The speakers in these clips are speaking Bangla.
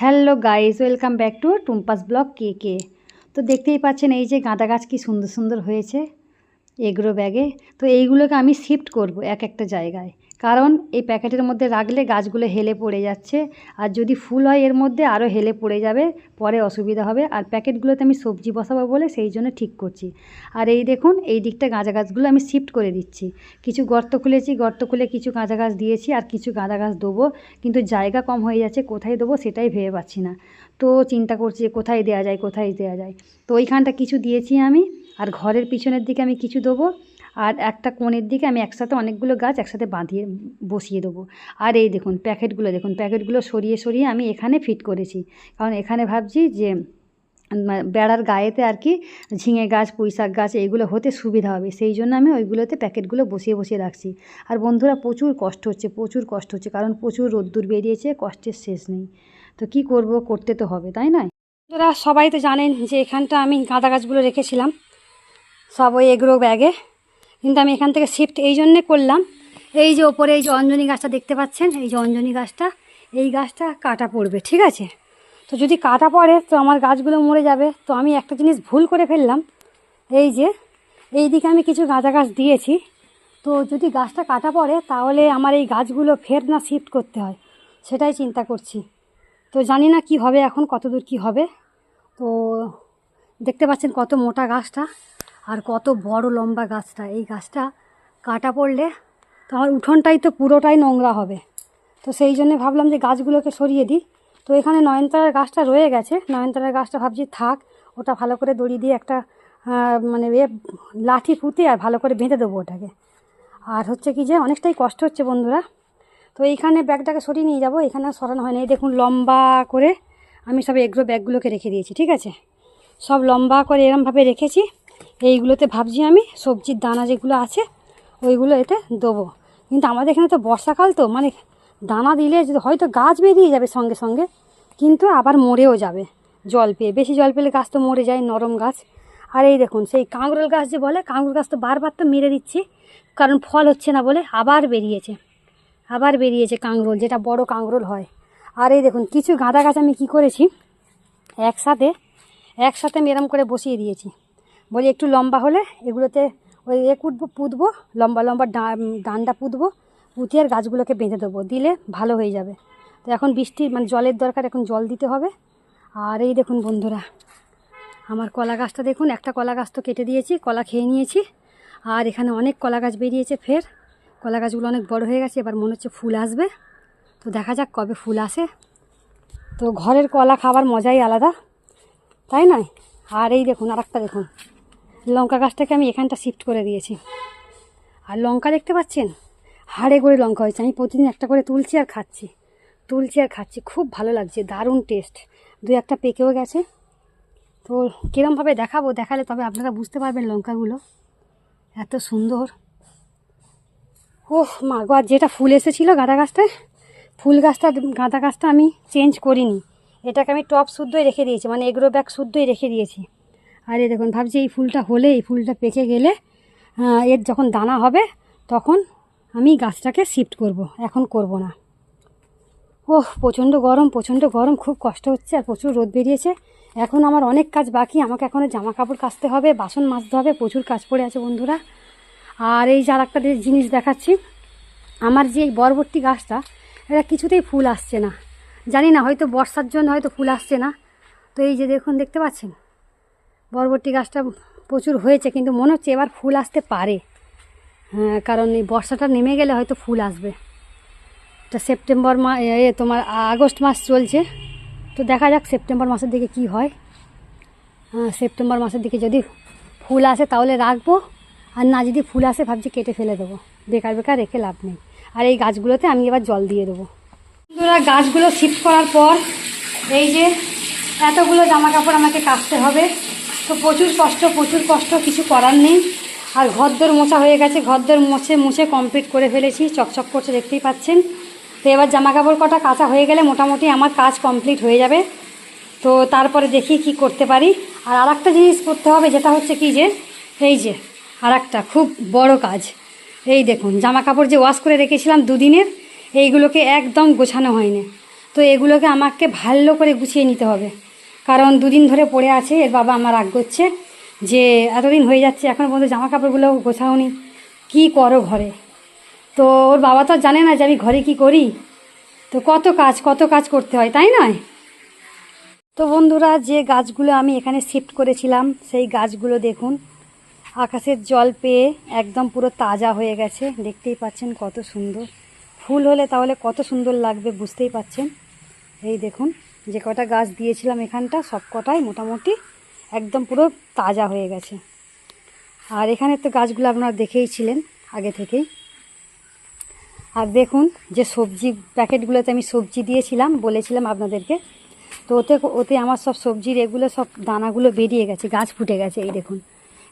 Hello guys, welcome back to Tumpa's blog কে। তো দেখতেই পাচ্ছেন এই যে গাঁদা গাছ কি সুন্দর সুন্দর হয়েছে এগ্রো ব্যাগে। তো এইগুলোকে আমি শিফট করব এক একটা জায়গায়, কারণ এই প্যাকেটের মধ্যে রাখলে গাছগুলো হেলে পড়ে যাচ্ছে, আর যদি ফুল হয় এর মধ্যে আরও হেলে পড়ে যাবে, পরে অসুবিধা হবে। আর প্যাকেটগুলোতে আমি সবজি বসাবো বলে সেই জন্য ঠিক করছি। আর এই দেখুন এই দিকটা গাঁদা গাছগুলো আমি শিফট করে দিচ্ছি। কিছু গর্ত খুলেছি, গর্ত খুলে কিছু গাঁদা গাছ দিয়েছি, আর কিছু গাঁদা গাছ দেবো, কিন্তু জায়গা কম হয়ে যাচ্ছে, কোথায় দেবো সেটাই ভেবে পাচ্ছি না। তো চিন্তা করছি কোথায় দেওয়া যায়, কোথায় দেওয়া যায়। তো ওইখানটা কিছু দিয়েছি আমি, আর ঘরের পিছনের দিকে আমি কিছু দেবো, আর একটা কোণের দিকে আমি একসাথে অনেকগুলো গাছ একসাথে বাঁধিয়ে বসিয়ে দেবো। আর এই দেখুন প্যাকেটগুলো সরিয়ে সরিয়ে আমি এখানে ফিট করেছি, কারণ এখানে ভাবছি যে বেড়ার গায়েতে আর কি ঝিঙে গাছ, পুঁইশাক গাছ এইগুলো হতে সুবিধা হবে, সেই জন্য আমি ওইগুলোতে প্যাকেটগুলো বসিয়ে বসিয়ে রাখছি। আর বন্ধুরা প্রচুর কষ্ট হচ্ছে, কারণ প্রচুর রোদ্দুর বেরিয়েছে, কষ্টের শেষ নেই। তো কি করব, করতে তো হবে, তাই নয়? বন্ধুরা সবাই তো জানেন যে এখানটা আমি গাঁদা গাছগুলো রেখেছিলাম সব ওই এগ্রো ব্যাগে, কিন্তু আমি এখান থেকে শিফট এই জন্যে করলাম, এই যে ওপরে এই যে অঞ্জনী গাছটা দেখতে পাচ্ছেন, এই যে অঞ্জনী গাছটা, এই গাছটা কাটা পড়বে, ঠিক আছে? তো যদি কাটা পড়ে তো আমার গাছগুলো মরে যাবে। তো আমি একটা জিনিস ভুল করে ফেললাম, এই যে এই দিকে আমি কিছু গাঁদা গাছ দিয়েছি, তো যদি গাছটা কাটা পড়ে তাহলে আমার এই গাছগুলো ফের না শিফট করতে হয়, সেটাই চিন্তা করছি। তো জানি না কি হবে এখন, কত দূর কী হবে। তো দেখতে পাচ্ছেন কত মোটা গাছটা আর কত বড় লম্বা গাছটা। এই গাছটা কাটা পড়লে তো আমার উঠোনটাই তো পুরোটাই নোংরা হবে। তো সেই জন্য ভাবলাম যে গাছগুলোকে সরিয়ে দিই। তো এখানে নয়নতারার গাছটা রয়ে গেছে, নয়নতারার গাছটা ভাবছি থাক, ওটা ভালো করে দড়ি দিয়ে একটা মানে লাঠি পুঁতে আর ভালো করে বেঁধে দেবো ওটাকে। আর হচ্ছে কি যে অনেকটাই কষ্ট হচ্ছে বন্ধুরা। তো এইখানে ব্যাগটাকে সরিয়ে নিয়ে যাবো, এখানে সরানো হয় না। এই দেখুন লম্বা করে আমি সব এগ্রো ব্যাগগুলোকে রেখে দিয়েছি, ঠিক আছে? সব লম্বা করে এরমভাবে রেখেছি। এইগুলোতে ভাবছি আমি সবজির দানা যেগুলো আছে ওইগুলো এতে দেবো। কিন্তু আমাদের এখানে তো বর্ষাকাল, তো মানে দানা দিলে হয়তো গাছ বেরিয়ে যাবে সঙ্গে সঙ্গে, কিন্তু আবার মরেও যাবে জল পেয়ে। বেশি জল পেলে গাছ তো মরে যায়, নরম গাছ। আর এই দেখুন সেই কাঁকরোল গাছ যে বলে, কাঁকরোল গাছ তো বারবার তো মেরে দিচ্ছি, কারণ ফল হচ্ছে না বলে। আবার বেরিয়েছে কাঁকরোল, যেটা বড় কাঁকরোল হয়। আর এই দেখুন কিছু গাঁদা গাছ আমি কি করেছি, একসাথে আমি এরম করে বসিয়ে দিয়েছি। বলি একটু লম্বা হলে এগুলোতে ওই পুঁতবো, লম্বা লম্বা ডান্ডা পুঁতবো, পুঁতে আর গাছগুলোকে বেঁধে দেবো, দিলে ভালো হয়ে যাবে। তো এখন বৃষ্টির মানে জলের দরকার, এখন জল দিতে হবে। আর এই দেখুন বন্ধুরা আমার কলা গাছটা দেখুন, একটা কলা গাছ তো কেটে দিয়েছি, কলা খেয়ে নিয়েছি। আর এখানে অনেক কলা গাছ বেরিয়েছে ফের, কলা গাছগুলো অনেক বড় হয়ে গেছে, এবার মনে হচ্ছে ফুল আসবে। তো দেখা যাক কবে ফুল আসে। তো ঘরের কলা খাবার মজাই আলাদা, তাই নয়? আর এই দেখুন আরেকটা দেখুন, লঙ্কা গাছটাকে আমি এখানটা শিফট করে দিয়েছি। আর লঙ্কা দেখতে পাচ্ছেন হাড়ে করে লঙ্কা হয়েছে, আমি প্রতিদিন একটা করে তুলছি আর খাচ্ছি, খুব ভালো লাগছে, দারুণ টেস্ট। দুই একটা পেকেও গেছে। তো কীরমভাবে দেখালে তবে আপনারা বুঝতে পারবেন লঙ্কাগুলো এত সুন্দর। ওহ মা গো, আর যেটা ফুল এসেছিলো গাঁদা গাঁদা গাছটা আমি চেঞ্জ করিনি, এটাকে আমি টপ শুদ্ধই রেখে দিয়েছি, মানে এগ্রো ব্যাগ শুদ্ধই রেখে দিয়েছি। আর এই দেখুন ভাবছি এই ফুলটা পেকে গেলে এর যখন দানা হবে তখন আমি গাছটাকে শিফট করব, এখন করব না। ওহ প্রচণ্ড গরম, খুব কষ্ট হচ্ছে, আর প্রচুর রোদ বেরিয়েছে। এখন আমার অনেক কাজ বাকি, আমাকে এখনও জামা কাপড় কাচতে হবে, বাসন মাজতে হবে, প্রচুর কাজ পড়ে আছে বন্ধুরা। আর এই যে আর একটা জিনিস দেখাচ্ছি, আমার যে এই বরবটি গাছটা, এটা কিছুতেই ফুল আসছে না, জানি না হয়তো বর্ষার জন্য হয়তো ফুল আসছে না। তো এই যে দেখুন দেখতে পাচ্ছেন বরবটি গাছটা প্রচুর হয়েছে, কিন্তু মনে হচ্ছে এবার ফুল আসতে পারে। হ্যাঁ, কারণ এই বর্ষাটা নেমে গেলে হয়তো ফুল আসবে। এটা সেপ্টেম্বর তোমার আগস্ট মাস চলছে, তো দেখা যাক সেপ্টেম্বর মাসের দিকে কি হয়। সেপ্টেম্বর মাসের দিকে যদি ফুল আসে তাহলে রাখবো, আর না যদি ফুল আসে ভাবছি কেটে ফেলে দেবো, বেকার রেখে লাভ নেই। আর এই গাছগুলোতে আমি এবার জল দিয়ে দেবো। বন্ধুরা গাছগুলো শিফট করার পর এই যে এতগুলো জামা কাপড় আমাকে কাচতে হবে, তো প্রচুর কষ্ট, কিছু করার নেই। আর ঘরদোর মোছা হয়ে গেছে, ঘরদোর মুছে কমপ্লিট করে ফেলেছি, চকচক করছে দেখতেই পাচ্ছেন। তো এবার জামা কাপড় কটা কাচা হয়ে গেলে মোটামুটি আমার কাজ কমপ্লিট হয়ে যাবে। তো তারপরে দেখি কি করতে পারি। আর আরেকটা জিনিস করতে হবে, যেটা হচ্ছে কি যে এই যে আরেকটা খুব বড় কাজ, এই দেখুন জামা কাপড় যে ওয়াশ করে রেখেছিলাম দুদিনের, এইগুলোকে একদম গোছানো হয়নি, তো এগুলোকে আমাকে ভালো করে গুছিয়ে নিতে হবে, কারণ দুদিন ধরে পড়ে আছে। এর বাবা আমার রাগ করছে যে এতদিন হয়ে যাচ্ছে এখন পর্যন্ত জামা কাপড়গুলো গোছাওনি, কী করো ঘরে। তো ওর বাবা তো জানে না যে আমি ঘরে কি করি। তো কত কাজ করতে হয়, তাই নয়? তো বন্ধুরা, যে গাছগুলো আমি এখানে শিফট করেছিলাম সেই গাছগুলো দেখুন আকাশের জল পেয়ে একদম পুরো তাজা হয়ে গেছে। দেখতেই পাচ্ছেন কত সুন্দর। ফুল হলে তাহলে কত সুন্দর লাগবে বুঝতেই পাচ্ছেন। এই দেখুন, যে কটা গাছ দিয়েছিলাম এখানটা সব কটাই মোটামুটি একদম পুরো তাজা হয়ে গেছে। আর এখানে তো গাছগুলো আপনারা দেখেইছিলেন আগে থেকেই। আর দেখুন যে সবজি প্যাকেটগুলোতে আমি সবজি দিয়েছিলাম, বলেছিলাম আপনাদেরকে, তো ওতে আমার সব সবজির এগুলো সব দানাগুলো বেরিয়ে গেছে, গাছ ফুটে গেছে। এই দেখুন,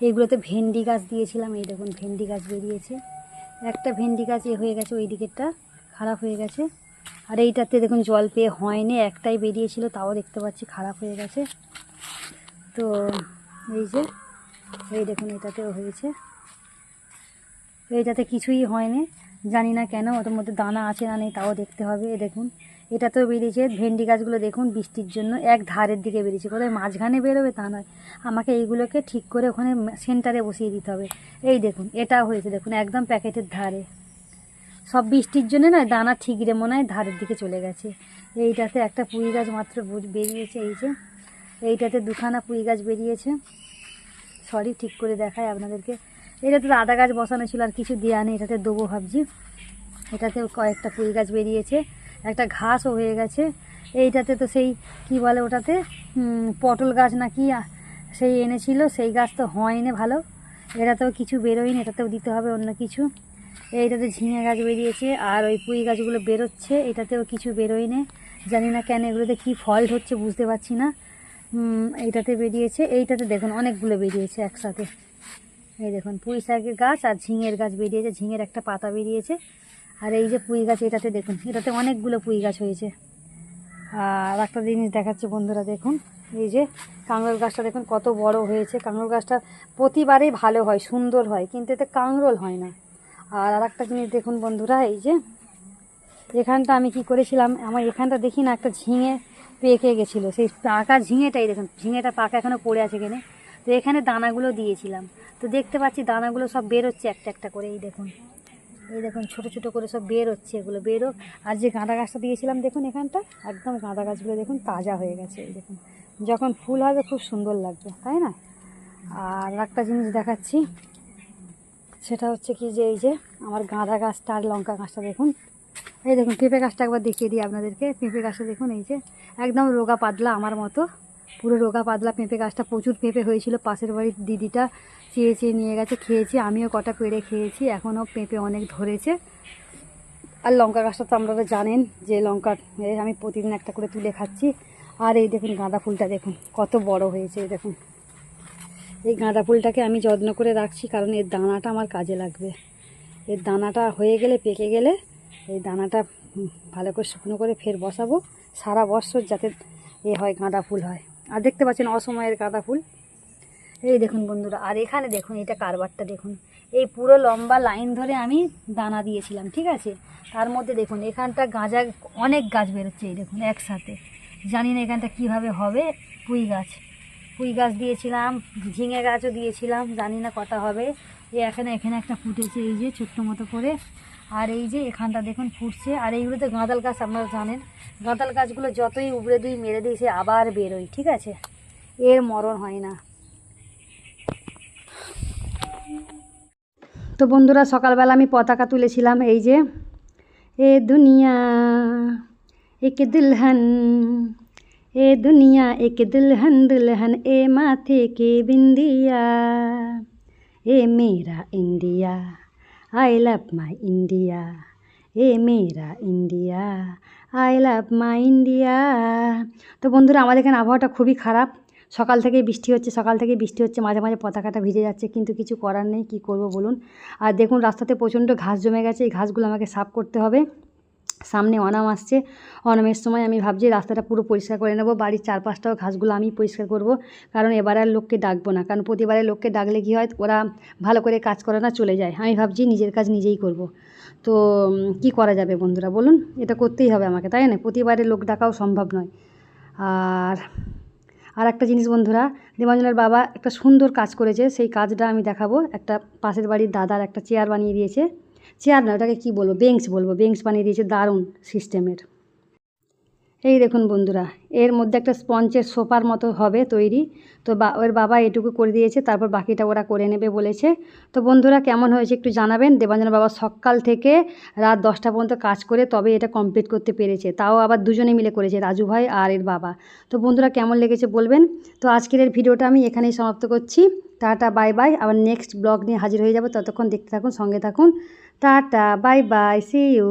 এইগুলোতে ভেন্ডি গাছ দিয়েছিলাম, এই দেখুন ভেন্ডি গাছ বেরিয়েছে। একটা ভেন্ডি গাছ হয়ে গেছে, ওই দিকেরটা খারাপ হয়ে গেছে। আর এইটাতে দেখুন জল পেয়ে হয়নি, একটাই বেরিয়েছিল, তাও দেখতে পাচ্ছি খারাপ হয়ে গেছে। তো এই যে এই দেখুন এটাতেও হয়েছে, এইটাতে কিছুই হয়নি, জানি না কেন, ওটার মধ্যে দানা আছে না নেই তাও দেখতে হবে। দেখুন এটাতেও বেরিয়েছে। ভেন্ডি গাছগুলো দেখুন বৃষ্টির জন্য এক ধারের দিকে বেরিয়েছে, কোথায় মাঝখানে বেরোবে তা নয়, আমাকে এইগুলোকে ঠিক করে ওখানে সেন্টারে বসিয়ে দিতে হবে। এই দেখুন এটাও হয়েছে, দেখুন একদম প্যাকেটের ধারে, সব বৃষ্টির জন্য নয় দানা ঠিকরে মনে হয় ধারের দিকে চলে গেছে। এইটাতে একটা পুঁই গাছ মাত্র বেরিয়েছে, এই যে এইটাতে দুখানা পুঁই গাছ বেরিয়েছে। সরি, ঠিক করে দেখায় আপনাদেরকে। এটাতে তো আদা গাছ বসানো ছিল, আর কিছু দেওয়া নেই, এটাতে দেবো ভাবছি। এটাতেও কয়েকটা পুঁই গাছ বেরিয়েছে, একটা ঘাসও হয়ে গেছে। এইটাতে তো সেই কি বলে ওটাতে পটল গাছ না কি সেই এনেছিল, সেই গাছ তো হয়নি ভালো। এটাতেও কিছু বেরোয়নি, এটাতেও দিতে হবে অন্য কিছু। এইটাতে ঝিঙে গাছ বেরিয়েছে, আর ওই পুঁই গাছগুলো বেরোচ্ছে, এটাতেও কিছু বেরোয়নি, জানি না কেন, এগুলোতে কী ফল্ট হচ্ছে বুঝতে পারছি না। এইটাতে বেরিয়েছে, এইটাতে দেখুন অনেকগুলো বেরিয়েছে একসাথে। এই দেখুন পুঁই শাকের গাছ আর ঝিঙের গাছ বেরিয়েছে, ঝিঙের একটা পাতা বেরিয়েছে। আর এই যে পুঁই গাছ, এটাতে দেখুন এটাতে অনেকগুলো পুঁই গাছ হয়েছে। আর একটা জিনিস দেখাচ্ছি বন্ধুরা, দেখুন এই যে কাঁকরোল গাছটা দেখুন কত বড় হয়েছে। কাঁকরোল গাছটা প্রতিবারেই ভালো হয়, সুন্দর হয়, কিন্তু এতে কাঁকরোল হয় না। আর একটা জিনিস দেখুন বন্ধুরা, এই যে এখানটা আমি কি করেছিলাম, আমার এখানটা দেখি না একটা ঝিঙে পেকে গেছিলো, সেই পাকা ঝিঙেটাই দেখুন, ঝিঙেটা পাকা এখনও পড়ে আছে এখানে। তো এখানে দানাগুলো দিয়েছিলাম, তো দেখতে পাচ্ছি দানাগুলো সব বেরোচ্ছে একটা একটা করে। এই দেখুন ছোটো ছোটো করে সব বের হচ্ছে, এগুলো বেরো। আর যে গাঁদা গাছটা দিয়েছিলাম দেখুন এখানটা, একদম গাঁদা গাছগুলো দেখুন তাজা হয়ে গেছে। এই দেখুন যখন ফুল হবে খুব সুন্দর লাগবে, তাই না? আর একটা জিনিস দেখাচ্ছি, সেটা হচ্ছে কি যে এই যে আমার গাঁদা গাছটা আর লঙ্কা গাছটা দেখুন। এই দেখুন পেঁপে গাছটা একবার দেখিয়ে দিই আপনাদেরকে। পেঁপে গাছটা দেখুন, এই যে একদম রোগা পাতলা আমার মতো, পুরো রোগা পাতলা পেঁপে গাছটা। প্রচুর পেঁপে হয়েছিল, পাশের বাড়ির দিদিটা চেয়ে চেয়ে নিয়ে গেছে, খেয়েছি, আমিও কটা পেড়ে খেয়েছি, এখনও পেঁপে অনেক ধরেছে। আর লঙ্কা গাছটা তো আপনারা জানেন যে লঙ্কা আমি প্রতিদিন একটা করে তুলে খাচ্ছি। আর এই দেখুন গাঁদা ফুলটা দেখুন কত বড় হয়েছে। এই দেখুন এই গাঁদা ফুলটাকে আমি যত্ন করে রাখছি, কারণ এর দানাটা আমার কাজে লাগবে। এর দানাটা হয়ে গেলে, পেকে গেলে, এই দানাটা ভালো করে শুকনো করে ফের বসাবো, সারা বছর যাতে হয় গাঁদা ফুল হয়। আর দেখতে পাচ্ছেন অসময়ের গাঁদা ফুল। এই দেখুন বন্ধুরা, আর এখানে দেখুন এটা কারবারটা দেখুন, এই পুরো লম্বা লাইন ধরে আমি দানা দিয়েছিলাম, ঠিক আছে। তার মধ্যে দেখুন এখানটা গাঁজা অনেক গাছ বেরোচ্ছে, এই দেখুন একসাথে। জানি না এখানটা কীভাবে হবে। পুঁই গাছ দিয়েছিলাম, ঝিঙে গাছও দিয়েছিলাম, জানি না কটা হবে। এখানে একটা ফুটেছে, এই যে ছোট্ট মতো করে। আর এই যে এখানটা দেখুন ফুটছে। আর এইগুলোতে গাঁদাল গাছ, আপনারা জানেন গাঁদাল গাছগুলো যতই উবড়ে দিই মেরে দিই সে আবার বেরোয়, ঠিক আছে, এর মরণ হয় না। তো বন্ধুরা, সকালবেলা আমি পতাকা তুলেছিলাম, এই যে এ দুনিয়া এক দুলহন, এ দুনিয়া এক দুলহন দুলহন, এ মাथे के बिंदिया, এ মেরা India, I love my India, এ মেরা India, I love my India. তো বন্ধুরা, আমাদের এখানে আবহাওয়াটা খুবই খারাপ। সকাল থেকেই বৃষ্টি হচ্ছে, মাঝে মাঝে পতাকাটা ভিজে যাচ্ছে, কিন্তু কিছু করার নেই, কী করব বলুন। আর দেখুন রাস্তাতে প্রচণ্ড ঘাস জমে গেছে, এই ঘাসগুলো আমাকে সাফ করতে হবে। সামনে অনাম আসছে, অনামের সময় আমি ভাবছি রাস্তাটা পুরো পরিষ্কার করে নেবো, বাড়ির চারপাশটাও ঘাসগুলো আমি পরিষ্কার করব, কারণ এবার আর লোককে ডাকবো না, কারণ প্রতিবারের লোককে ডাকলে কী হয়, ওরা ভালো করে কাজ করে না, চলে যায়। আমি ভাবছি নিজের কাজ নিজেই করব। তো কি করা যাবে বন্ধুরা বলুন, এটা করতেই হবে আমাকে, তাই না? প্রতিবারে লোক ডাকাও সম্ভব নয়। আর একটা জিনিস বন্ধুরা, দেবাঞ্জনের বাবা একটা সুন্দর কাজ করেছে, সেই কাজটা আমি দেখাবো। একটা পাশের বাড়ির দাদার একটা চেয়ার বানিয়ে দিয়েছে, চেয়ার না, ওটাকে কী বলবো, বেঞ্চ বানিয়ে দিয়েছে, দারুণ সিস্টেমের। এই দেখুন বন্ধুরা, এর মধ্যে একটা স্পঞ্জের সোফার মতো হবে তৈরি। তো ওর বাবা এটুকু করে দিয়েছে, তারপর বাকিটা ওরা করে নেবে বলেছে। তো বন্ধুরা কেমন হয়েছে একটু জানাবেন। দেবাঞ্জনের বাবা সকাল থেকে রাত 10টা পর্যন্ত কাজ করে তবে এটা কমপ্লিট করতে পেরেছে, তাও আবার দুজনে মিলে করেছে, রাজু ভাই আর এর বাবা। তো বন্ধুরা কেমন লেগেছে বলবেন। তো আজকের এর ভিডিওটা আমি এখানেই সমাপ্ত করছি। টাটা বাই বাই, আবার নেক্সট ব্লগ নিয়ে হাজির হয়ে যাব, ততক্ষণ দেখতে থাকুন, সঙ্গে থাকুন। Tata bye bye, see you.